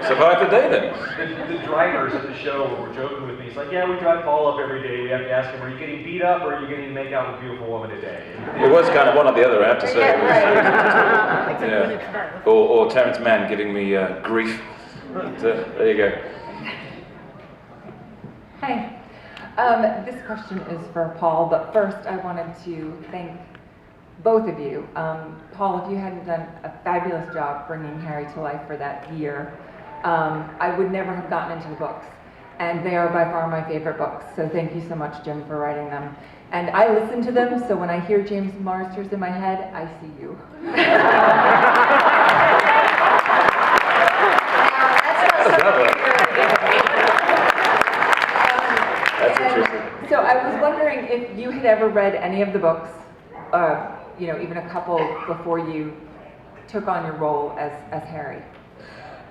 survived the day then. The drivers at the show were joking with me. It's like, yeah, we drive Paul up every day. We have to ask him, are you getting beat up or are you getting to make out with a beautiful woman a day? It was kind of one or the other, I have to say. Yeah, right. Yeah. Or Terrence Mann giving me grief. But, there you go. Hi. This question is for Paul, but first I wanted to thank both of you. Paul, if you hadn't done a fabulous job bringing Harry to life for that year, I would never have gotten into the books. And they are by far my favorite books, so thank you so much, Jim, for writing them. And I listen to them, so when I hear James Marsters in my head, I see you. That's interesting. So I was wondering if you had ever read any of the books, you know, even a couple before you took on your role as Harry.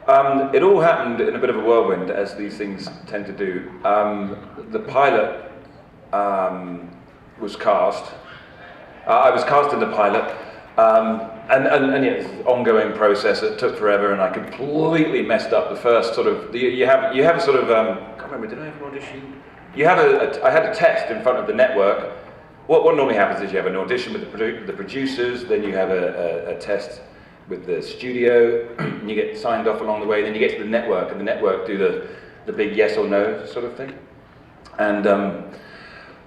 It all happened in a bit of a whirlwind, as these things tend to do. The pilot was cast. I was cast in the pilot, and yeah, it's an ongoing process. It took forever, and I completely messed up the first sort of. You have a sort of. I can't remember. Did I have an audition? You have I had a test in front of the network. What normally happens is you have an audition with the producers, then you have a test with the studio, and you get signed off along the way, then you get to the network, and the network do the big yes or no sort of thing. And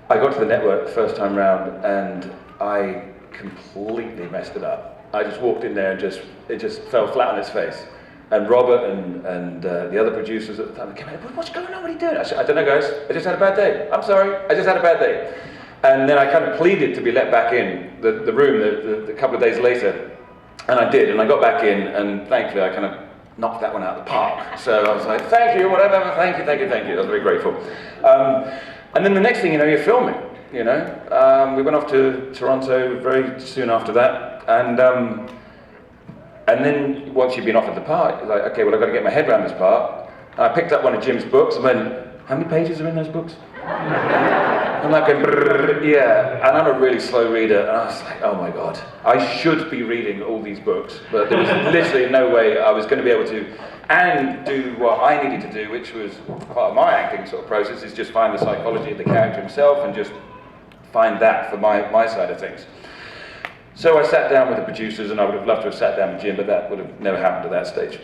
I got to the network the first time round, and I completely messed it up. I just walked in there and it just fell flat on its face. And Robert and the other producers at the time came in, what's going on, what are you doing? I said, I don't know guys, I just had a bad day. I'm sorry, I just had a bad day. And then I kind of pleaded to be let back in the room a couple of days later. And I did, and I got back in, and thankfully I kind of knocked that one out of the park. So I was like, thank you, whatever, thank you. I was very grateful. And then the next thing you know, you're filming, you know. We went off to Toronto very soon after that, and then once you've been offered the part, you're like, okay, well I've got to get my head around this part. And I picked up one of Jim's books and went, how many pages are in those books? I'm like, yeah, and I'm a really slow reader, and I was like, oh my God, I should be reading all these books, but there was literally no way I was going to be able to, and do what I needed to do, which was part of my acting sort of process, is just find the psychology of the character himself, and just find that for my side of things. So I sat down with the producers, and I would have loved to have sat down with Jim, but that would have never happened at that stage.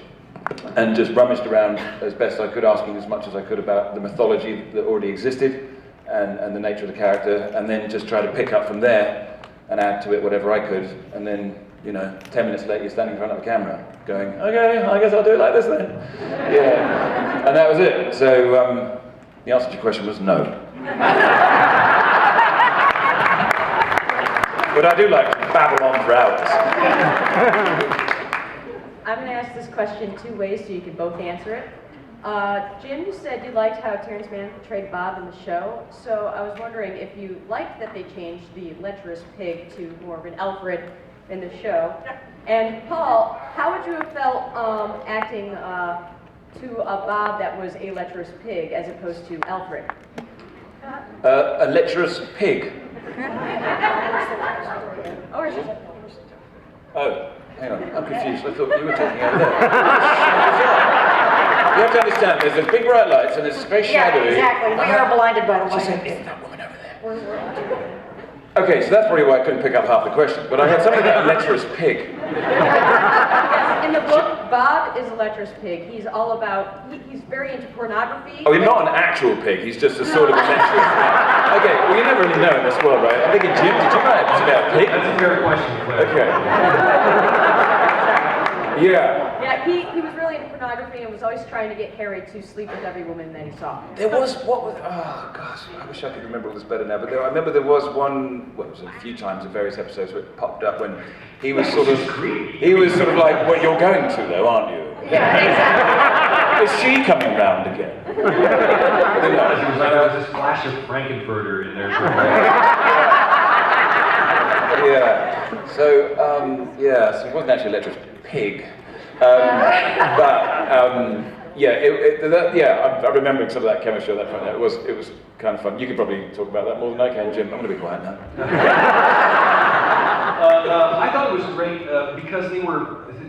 And just rummaged around as best I could, asking as much as I could about the mythology that already existed, and the nature of the character, and then just try to pick up from there and add to it whatever I could, and then, you know, 10 minutes later you're standing in front of a camera going, okay, I guess I'll do it like this then. Yeah, and that was it. So the answer to your question was no. But I do like to babble on for hours. I'm going to ask this question two ways so you can both answer it. Jim, you said you liked how Terrence Mann portrayed Bob in the show, so I was wondering if you liked that they changed the lecherous pig to more of an Alfred in the show. And Paul, how would you have felt acting to a Bob that was a lecherous pig as opposed to Alfred? A lecherous pig. Or is it? Oh, hang on, I'm confused. I thought you were talking over there. You have to understand, there's those big bright lights and it's very shadowy. Yeah, exactly. We are blinded by the She light. said, isn't that woman over there? Okay, so that's probably why I couldn't pick up half the question. But I had something about a lecherous pig. Yes, in the book, Bob is a lecherous pig. He's all about, he's very into pornography. Oh, he's not an actual pig, he's just a sort of a lecherous pig. Okay, well you never really know in this world, right? I'm thinking, Jim, did you know about a pig? That's a fair question. Okay. Yeah. Yeah, he was really into pornography and was always trying to get Harry to sleep with every woman that he saw. There was, oh gosh, I wish I could remember all this better now, but I remember there was one, well, it was a few times in various episodes where it popped up when he was sort of like, well, you're going to though, aren't you? Yeah, exactly. Is she coming round again? It was like there was this flash of Frankenfurter in there. Yeah. So, so it wasn't actually a lecherous pig. I'm remembering some of that chemistry on that front there. It was kind of fun. You could probably talk about that more than I can, Jim. I'm going to be quiet now. I thought it was great because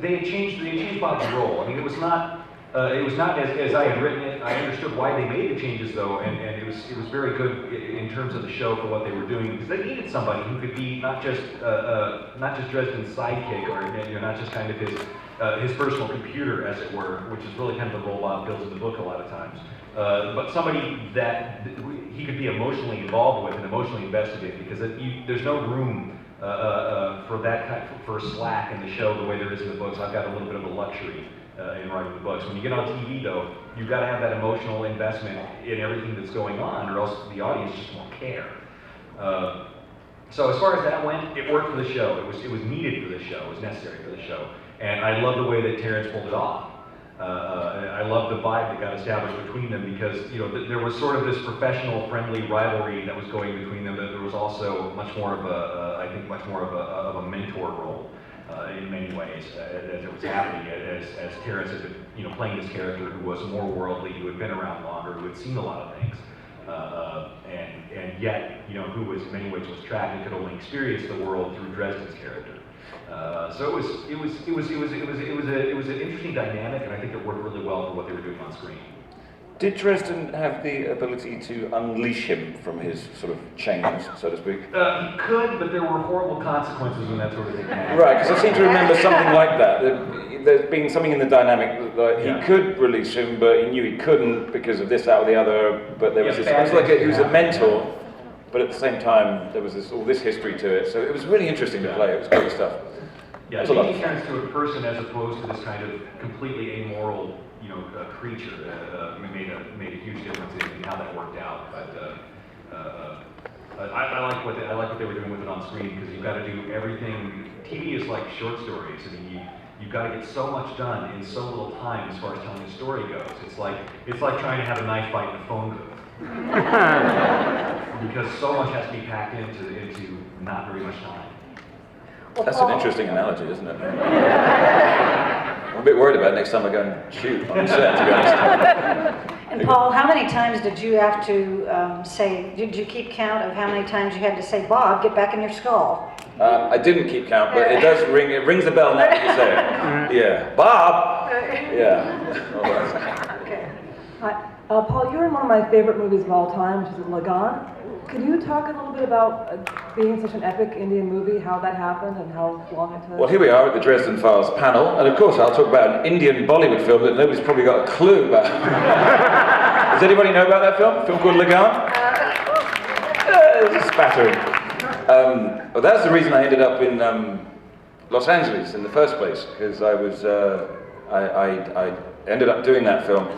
they had changed Bob's role. I mean, it was not It was not as I had written it. I understood why they made the changes though, and it was very good in terms of the show for what they were doing, because they needed somebody who could be not just Dresden's sidekick, or not just kind of his personal computer, as it were, which is really kind of the role Bob fills in the book a lot of times. But somebody that he could be emotionally involved with and emotionally invested in, because there's no room for that for slack in the show the way there is in the books. I've got a little bit of a luxury in writing the books. When you get on TV, though, you've got to have that emotional investment in everything that's going on, or else the audience just won't care. So as far as that went, it worked for the show. It was needed for the show. It was necessary for the show. And I love the way that Terrence pulled it off. I love the vibe that got established between them, because there was sort of this professional, friendly rivalry that was going between them. But there was also much more of I think much more of a mentor role in many ways as it was happening. As Terrence had been, playing this character who was more worldly, who had been around longer, who had seen a lot of things, and yet who was in many ways was trapped and could only experience the world through Dresden's character. So it was an interesting dynamic, and I think it worked really well for what they were doing on screen. Did Dresden have the ability to unleash him from his sort of chains, so to speak? He could, but there were horrible consequences when that sort of thing happened. Right, because I seem to remember something like that. There's been something in the dynamic that he could release him, but he knew he couldn't because of this, that, or the other. But there was this. It was like he was a mentor, but at the same time there was all this history to it. So it was really interesting to play. It was great stuff. Yeah, changing Terrence to a person as opposed to this kind of completely amoral, creature made a huge difference in how that worked out. But I like what they were doing with it on screen, because you've got to do everything. TV is like short stories. I mean, you've got to get so much done in so little time as far as telling a story goes. It's like trying to have a knife fight in a phone booth, because so much has to be packed into not very much time. That's an interesting analogy, isn't it? I'm a bit worried about it next time I go and shoot on set, to be honest. And Paul, how many times did you have to did you keep count of how many times you had to say, Bob, get back in your skull? I didn't keep count, but it does ring. It rings a bell now that you say it. Yeah, Bob. Yeah. All right. Okay. Hi. Paul, you're in one of my favorite movies of all time, which is Lagan. Could you talk a little bit about being such an epic Indian movie, how that happened and how long it took? Well, here we are at the Dresden Files panel, and of course I'll talk about an Indian Bollywood film that nobody's probably got a clue about. Does anybody know about that film? A film called Lagan? There's a spattering. Well, that's the reason I ended up in Los Angeles in the first place, because I ended up doing that film.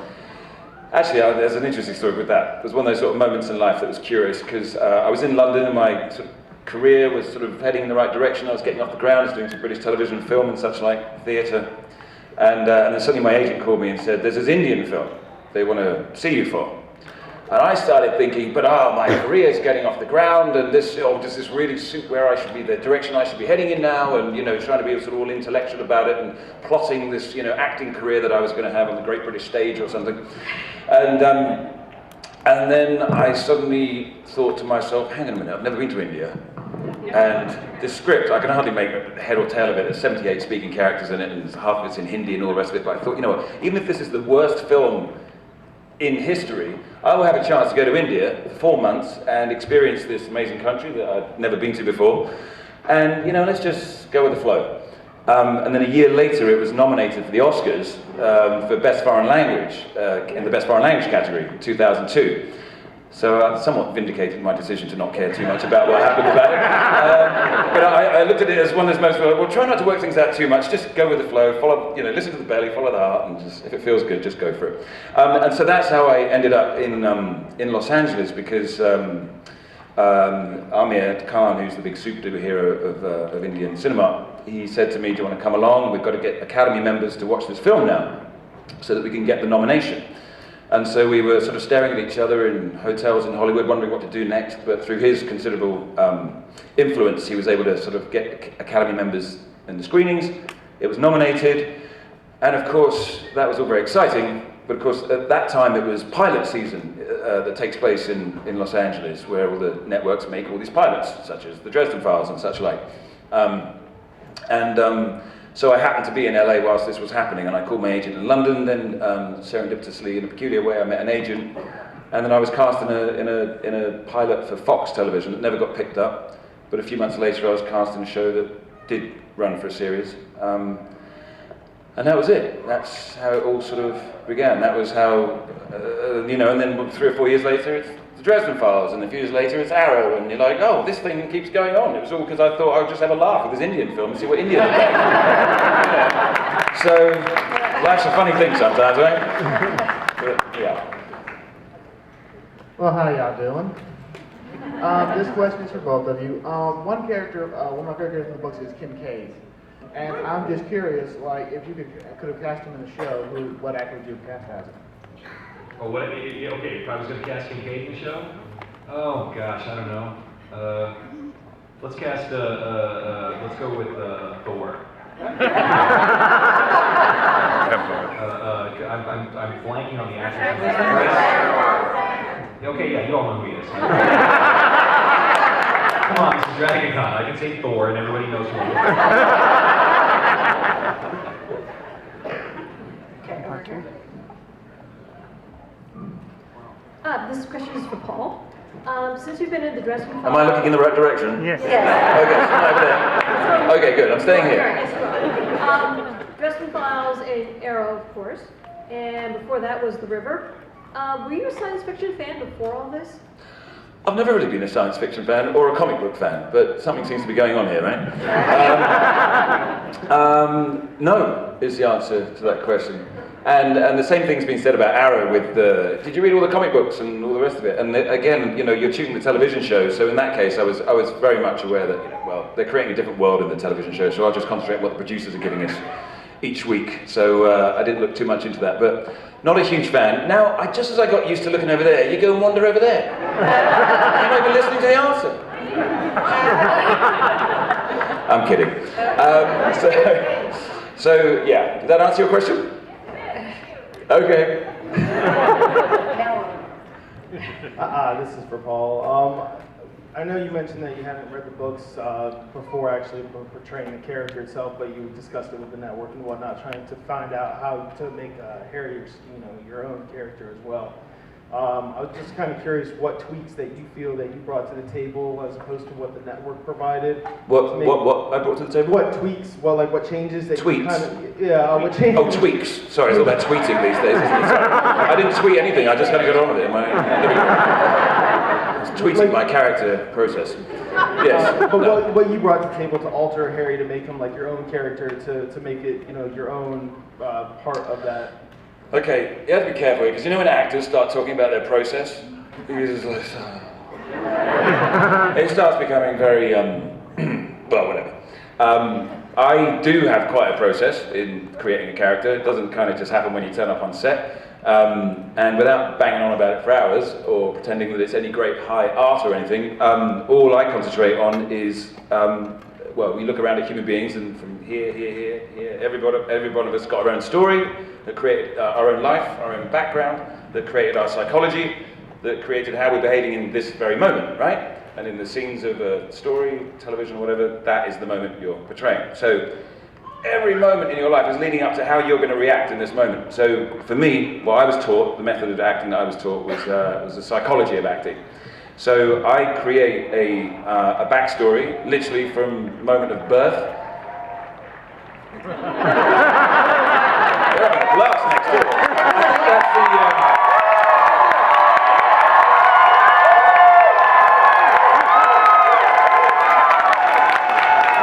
Actually, there's an interesting story with that. There's one of those sort of moments in life that was curious, because I was in London and my sort of career was sort of heading in the right direction. I was getting off the ground, I was doing some British television, film and such like, theatre. And then suddenly my agent called me and said, there's this Indian film they want to see you for. And I started thinking, but my career's getting off the ground, and does this really suit where I should be, the direction I should be heading in now, and trying to be sort of all intellectual about it, and plotting this acting career that I was going to have on the Great British Stage or something. And then I suddenly thought to myself, hang on a minute, I've never been to India. And this script, I can hardly make head or tail of it. There's 78 speaking characters in it, and half of it's in Hindi and all the rest of it. But I thought, even if this is the worst film in history, I will have a chance to go to India for 4 months and experience this amazing country that I've never been to before. And, let's just go with the flow. And then a year later, it was nominated for the Oscars for Best Foreign Language, in the Best Foreign Language category in 2002. So I somewhat vindicated my decision to not care too much about what happened about it. But I looked at it as one of those moments where, well, try not to work things out too much, just go with the flow, follow, listen to the belly, follow the heart, and just, if it feels good, just go for it. And so that's how I ended up in Los Angeles, because Amir Khan, who's the big superhero of Indian cinema, he said to me, do you want to come along? We've got to get Academy members to watch this film now, so that we can get the nomination. And so we were sort of staring at each other in hotels in Hollywood, wondering what to do next. But through his considerable influence, he was able to sort of get Academy members in the screenings. It was nominated, and of course, that was all very exciting. But of course, at that time, it was pilot season that takes place in Los Angeles, where all the networks make all these pilots, such as the Dresden Files and such like. So I happened to be in LA whilst this was happening, and I called my agent in London. Then serendipitously, in a peculiar way, I met an agent, and then I was cast in a pilot for Fox Television that never got picked up. But a few months later, I was cast in a show that did run for a series. And that was it. That's how it all sort of began. That was how, you know, and then 3 or 4 years later, it's the Dresden Files, and a few years later, it's Arrow, and you're like, oh, this thing keeps going on. It was all because I thought I would just have a laugh with this Indian film and see what India looked like. You know? So, life's a funny thing sometimes, right? But, yeah. Well, how y'all doing? This question is for both of you. One of my favorite characters in the books is Kim K's. And I'm just curious, like, if you could have cast him in the show, what actor would you have cast as him? Oh, what? Yeah, okay, if I was going to cast Kincaid in the show? Oh, gosh, I don't know. Let's cast, let's go with Thor. I'm blanking on the actor. Okay, yeah, you all know who he is. Come on, this is DragonCon. I can say Thor, and everybody knows who he is. This question is for Paul. Since you've been in the Dresden Files... Am I looking in the right direction? Yes. Okay, so over there. Okay, good. I'm staying here. Dresden Files and Arrow, of course, and before that was The River. Were you a science fiction fan before all this? I've never really been a science fiction fan or a comic book fan, but something seems to be going on here, right? No, is the answer to that question. And the same thing's been said about Arrow with the... Did you read all the comic books and all the rest of it? And again, you know, you're shooting the television show, so in that case I was very much aware that, you know, well, they're creating a different world in the television show, so I'll just concentrate on what the producers are giving us each week. So I didn't look too much into that, but not a huge fan. Now, just as I got used to looking over there, you go and wander over there. You're not even listening to the answer. I'm kidding. So yeah, did that answer your question? Okay. This is for Paul. I know you mentioned that you hadn't read the books before actually portraying the character itself, but you discussed it with the network and whatnot, trying to find out how to make Harry, you know, your own character as well. I was just kind of curious what tweaks that you feel that you brought to the table as opposed to what the network provided. What I brought to the table? What tweaks? Well, like what changes that Tweets? you kind of, yeah, what changes? Oh, tweaks. Sorry, it's all about tweeting these days, isn't it? Sorry. I didn't tweet anything, I just kind of got on with it. I was tweeting my character process. Yes. But what you brought to the table to alter Harry, to make him like your own character, to make it, you know, your own part of that. Okay, you have to be careful, because you know when actors start talking about their process, it starts becoming very, well, whatever. I do have quite a process in creating a character. It doesn't kind of just happen when you turn up on set. And without banging on about it for hours, or pretending that it's any great high art or anything, all I concentrate on is, well, we look around at human beings, and from here, every one of us got our own story, that created our own life, our own background, that created our psychology, that created how we're behaving in this very moment, right? And in the scenes of a story, television, or whatever, that is the moment you're portraying. So every moment in your life is leading up to how you're going to react in this moment. So for me, what I was taught, the method of acting that I was taught was the psychology of acting. So I create a backstory, literally from moment of birth. There are glass next door. I think that's the...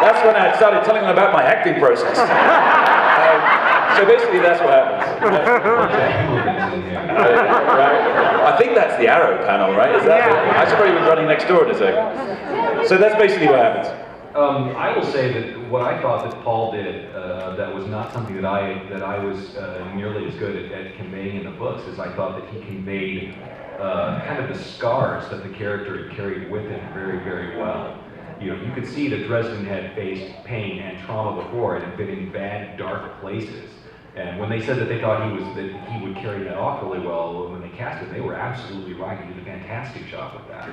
That's when I started telling them about my acting process. So basically that's what happens. Right? I think that's the Arrow panel, right? Is that I should probably be running next door in a second. So that's basically what happens. I will say that what I thought that Paul did that was not something that I was nearly as good at conveying in the books, is I thought that he conveyed kind of the scars that the character had carried with him very, very well. You know, you could see that Dresden had faced pain and trauma before and had been in bad, dark places. And when they said that they thought that he would carry that off really well when they cast him, they were absolutely right. He did a fantastic job with that.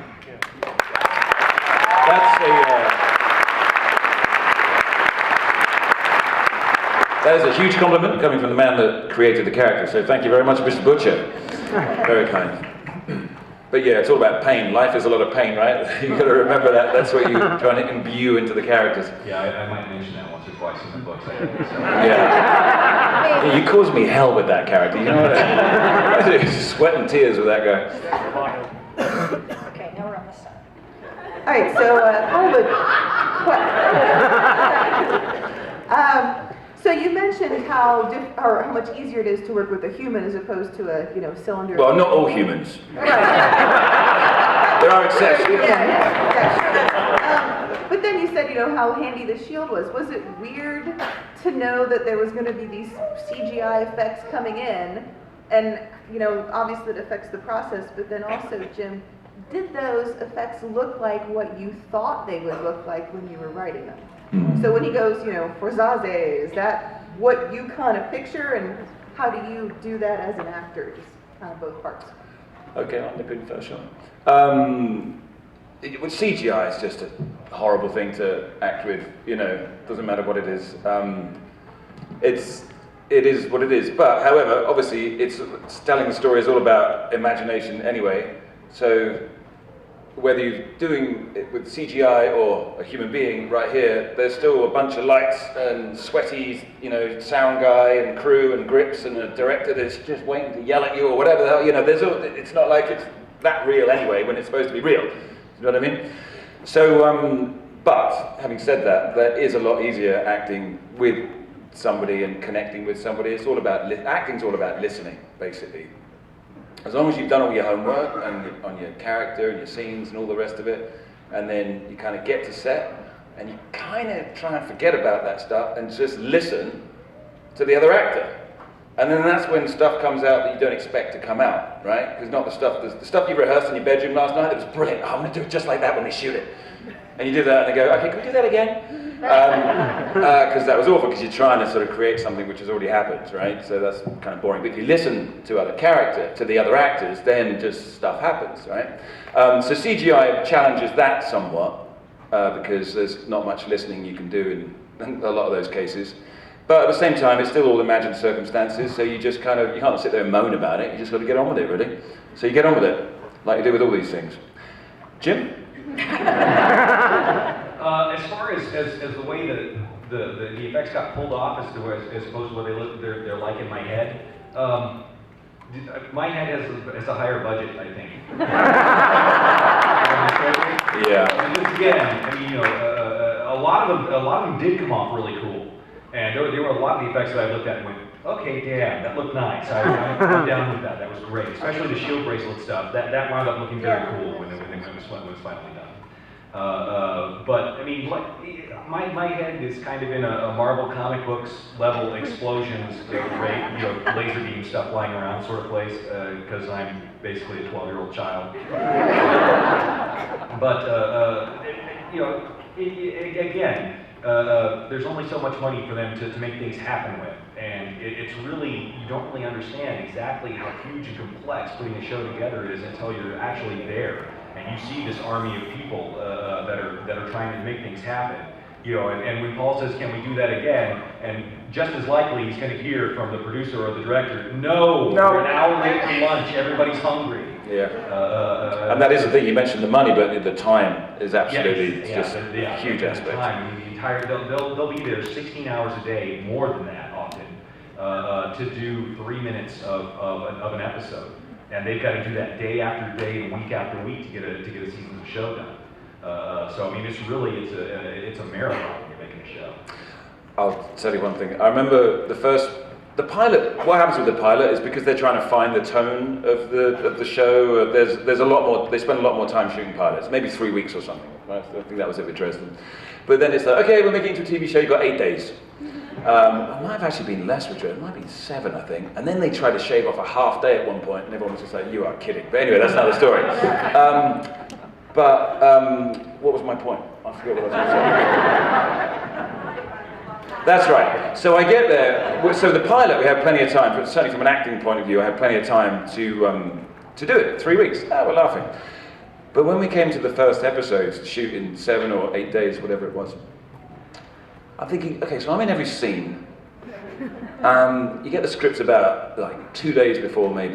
That is a huge compliment coming from the man that created the character, so thank you very much, Mr. Butcher. Very kind. But yeah, it's all about pain. Life is a lot of pain, right? You've got to remember that. That's what you're trying to imbue into the characters. Yeah, I might mention that once or twice in the books. I think, so. Yeah. You caused me hell with that character, you know what I mean? Sweat and tears with that guy. Okay, now we're on this side. All right, so kind of a so you mentioned how how much easier it is to work with a human as opposed to a cylinder. Well, not all humans. Right. There are exceptions. Yeah. But then you said how handy the shield was. Was it weird to know that there was going to be these CGI effects coming in, and obviously it affects the process, but then also, Jim, did those effects look like what you thought they would look like when you were writing them? So when he goes, for Zaze, is that what you kind of picture, and how do you do that as an actor, just kind of both parts? Okay, I'm the good first shot. With CGI, it's just a horrible thing to act with. Doesn't matter what it is. It is what it is. But however, obviously, it's telling the story is all about imagination anyway. So whether you're doing it with CGI or a human being right here, there's still a bunch of lights and sweaty, sound guy and crew and grips and a director that's just waiting to yell at you or whatever the hell. It's not like it's that real anyway when it's supposed to be real. You know what I mean? So, but having said that, that is a lot easier acting with somebody and connecting with somebody. It's all about acting's all about listening, basically. As long as you've done all your homework and on your character and your scenes and all the rest of it, and then you kind of get to set and you kind of try and forget about that stuff and just listen to the other actor. And then that's when stuff comes out that you don't expect to come out, right? Because not the stuff you rehearsed in your bedroom last night, it was brilliant. Oh, I'm going to do it just like that when they shoot it. And you do that and they go, okay, can we do that again? Because that was awful, because you're trying to sort of create something which has already happened, right? So that's kind of boring. But if you listen to the other actors, then just stuff happens, right? So CGI challenges that somewhat, because there's not much listening you can do in a lot of those cases. But at the same time, it's still all imagined circumstances, so you just you can't sit there and moan about it, you just got to get on with it, really. So you get on with it, like you do with all these things. Jim? As far as the way that the effects got pulled off as opposed to what they're like in my head, my head has a higher budget, I think. Yeah. Because again, a lot of them did come off really cool, and there were a lot of the effects that I looked at and went, okay, damn, that looked nice. I'm down with that. That was great, especially the shield bracelet stuff. That wound up looking very cool when it was finally done. But I mean, my head is kind of in a Marvel comic books level explosions, laser beam stuff flying around sort of place, because I'm basically a 12-year-old child. But again, there's only so much money for them to make things happen with, and it's really, you don't really understand exactly how huge and complex putting a show together is until you're actually there. And you see this army of people that are trying to make things happen, and when Paul says, "Can we do that again?" and just as likely he's going to hear from the producer or the director, "No, we're an hour late for lunch. Everybody's hungry." Yeah. And that is the thing. You mentioned the money, but the time is absolutely just a huge aspect. Time. I mean, the entire they'll be there 16 hours a day, more than that often, to do 3 minutes of an episode. And they've got to do that day after day and week after week to get a season of the show done. So I mean, it's a marathon when you're making a show. I'll tell you one thing. I remember the pilot. What happens with the pilot is because they're trying to find the tone of the show. There's a lot more. They spend a lot more time shooting pilots, maybe 3 weeks or something. Right? I think that was it with Dresden. But then it's like, okay, we're making it into a TV show. You've got 8 days. It might have actually been less with Dresden. It might have been 7, I think. And then they tried to shave off a half day at one point, and everyone was just like, "You are kidding." But anyway, that's another story. What was my point? I forget what I was going to say. That's right. So I get there. So the pilot, we had plenty of time. But certainly from an acting point of view, I had plenty of time to do it. 3 weeks. We're laughing. But when we came to the first episode, to shoot in 7 or 8 days, whatever it was, I'm thinking, okay, so I'm in every scene. You get the scripts about like 2 days before maybe